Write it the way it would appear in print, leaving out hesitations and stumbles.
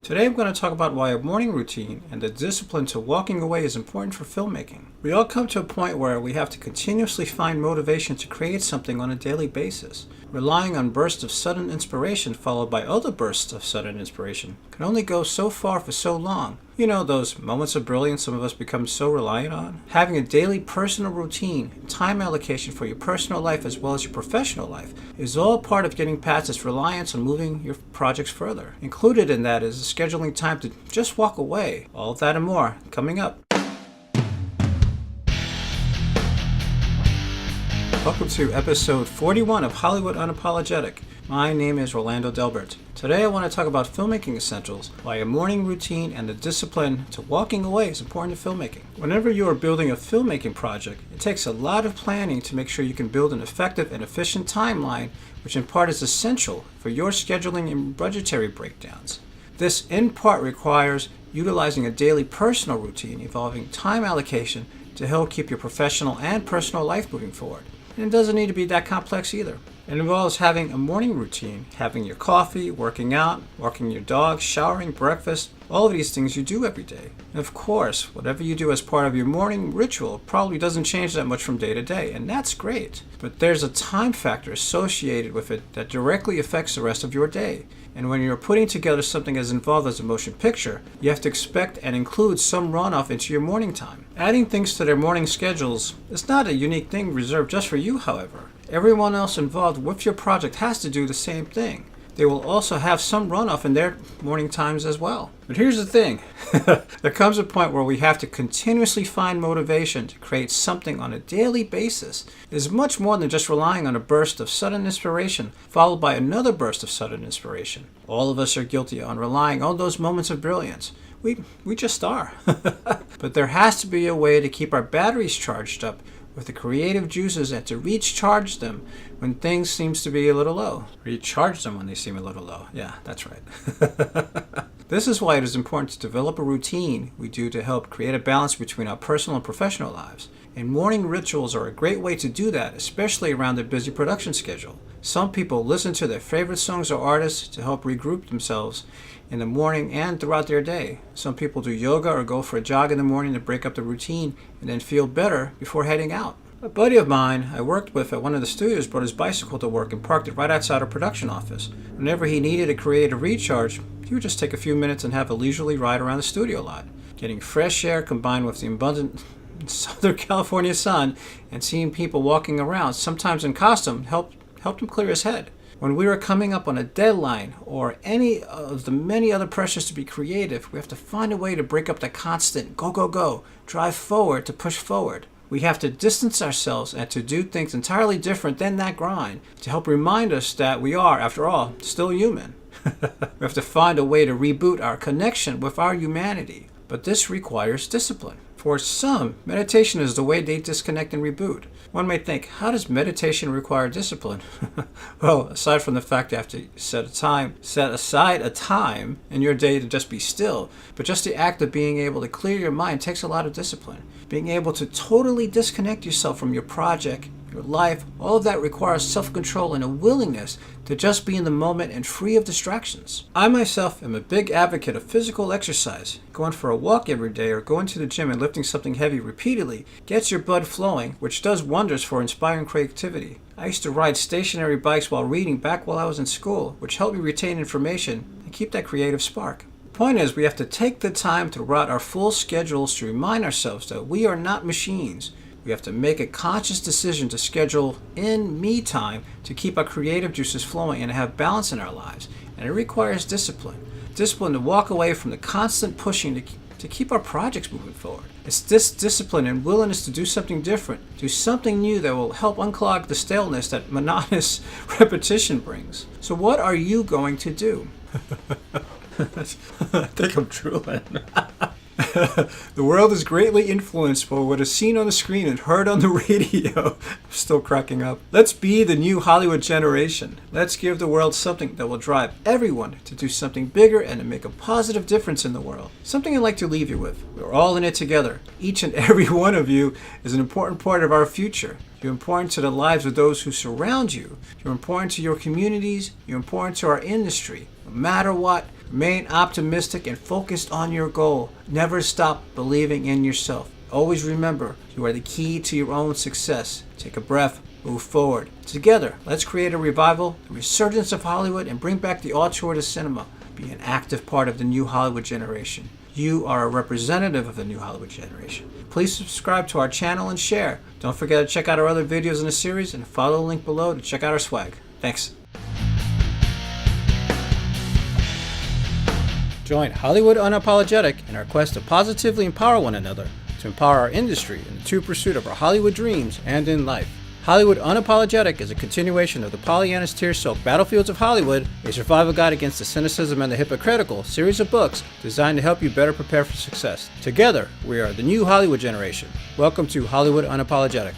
Today I'm going to talk about why a morning routine and the discipline to walking away is important for filmmaking. We all come to a point where we have to continuously find motivation to create something on a daily basis. Relying on bursts of sudden inspiration followed by other bursts of sudden inspiration can only go so far for so long. You know, those moments of brilliance some of us become so reliant on? Having a daily personal routine, time allocation for your personal life as well as your professional life is all part of getting past this reliance on moving your projects further. Included in that is scheduling time to just walk away. All of that and more coming up. Welcome to episode 41 of Hollywood Unapologetic. My name is Rolando Delbert. Today I want to talk about filmmaking essentials, why a morning routine and the discipline to walking away is important to filmmaking. Whenever you are building a filmmaking project, it takes a lot of planning to make sure you can build an effective and efficient timeline, which in part is essential for your scheduling and budgetary breakdowns. This in part requires utilizing a daily personal routine involving time allocation to help keep your professional and personal life moving forward. And it doesn't need to be that complex either. It involves having a morning routine, having your coffee, working out, walking your dog, showering, breakfast, all of these things you do every day. And of course, whatever you do as part of your morning ritual probably doesn't change that much from day to day, and that's great. But there's a time factor associated with it that directly affects the rest of your day. And when you're putting together something as involved as a motion picture, you have to expect and include some runoff into your morning time. Adding things to their morning schedules is not a unique thing reserved just for you, however. Everyone else involved with your project has to do the same thing. They will also have some runoff in their morning times as well. But here's the thing. There comes a point where we have to continuously find motivation to create something on a daily basis. It is much more than just relying on a burst of sudden inspiration followed by another burst of sudden inspiration. All of us are guilty on relying on those moments of brilliance. We just are. But there has to be a way to keep our batteries charged up with the creative juices and to recharge them when things seems to be a little low. Recharge them when they seem a little low. Yeah, that's right. This is why it is important to develop a routine we do to help create a balance between our personal and professional lives. And morning rituals are a great way to do that, especially around their busy production schedule. Some people listen to their favorite songs or artists to help regroup themselves in the morning and throughout their day. Some people do yoga or go for a jog in the morning to break up the routine and then feel better before heading out. A buddy of mine I worked with at one of the studios brought his bicycle to work and parked it right outside our production office. Whenever he needed a creative recharge, he would just take a few minutes and have a leisurely ride around the studio lot. Getting fresh air combined with the abundant Southern California sun and seeing people walking around, sometimes in costume, helped him clear his head. When we are coming up on a deadline or any of the many other pressures to be creative, we have to find a way to break up the constant go, go, go, drive forward to push forward. We have to distance ourselves and to do things entirely different than that grind to help remind us that we are, after all, still human. We have to find a way to reboot our connection with our humanity. But this requires discipline. For some, meditation is the way they disconnect and reboot. One may think, how does meditation require discipline? Well, aside from the fact you have to set aside a time in your day to just be still, but just the act of being able to clear your mind takes a lot of discipline. Being able to totally disconnect yourself from your project, your life, all of that requires self-control and a willingness to just be in the moment and free of distractions. I myself am a big advocate of physical exercise. Going for a walk every day or going to the gym and lifting something heavy repeatedly gets your blood flowing, which does wonders for inspiring creativity. I used to ride stationary bikes while reading back while I was in school, which helped me retain information and keep that creative spark. The point is, we have to take the time to route our full schedules to remind ourselves that we are not machines. We have to make a conscious decision to schedule in me time to keep our creative juices flowing and have balance in our lives. And it requires discipline. Discipline to walk away from the constant pushing to keep our projects moving forward. It's this discipline and willingness to do something different, do something new that will help unclog the staleness that monotonous repetition brings. So what are you going to do? I think I'm drooling. The world is greatly influenced by what is seen on the screen and heard on the radio. I'm still cracking up. Let's be the new Hollywood generation. Let's give the world something that will drive everyone to do something bigger and to make a positive difference in the world. Something I'd like to leave you with. We're all in it together. Each and every one of you is an important part of our future. You're important to the lives of those who surround you. You're important to your communities. You're important to our industry. No matter what, Remain optimistic and focused on your goal. Never stop believing in yourself. Always remember, you are the key to your own success. Take a breath, move forward. Together, let's create a revival, the resurgence of Hollywood, and bring back the auteur to cinema. Be an active part of the new Hollywood generation. You are a representative of the new Hollywood generation. Please subscribe to our channel and share. Don't forget to check out our other videos in the series and follow the link below to check out our swag. Thanks. Join Hollywood Unapologetic in our quest to positively empower one another, to empower our industry in the true pursuit of our Hollywood dreams and in life. Hollywood Unapologetic is a continuation of the Pollyanna's tear-soaked Battlefields of Hollywood, a survival guide against the cynicism and the hypocritical series of books designed to help you better prepare for success. Together, we are the new Hollywood generation. Welcome to Hollywood Unapologetic.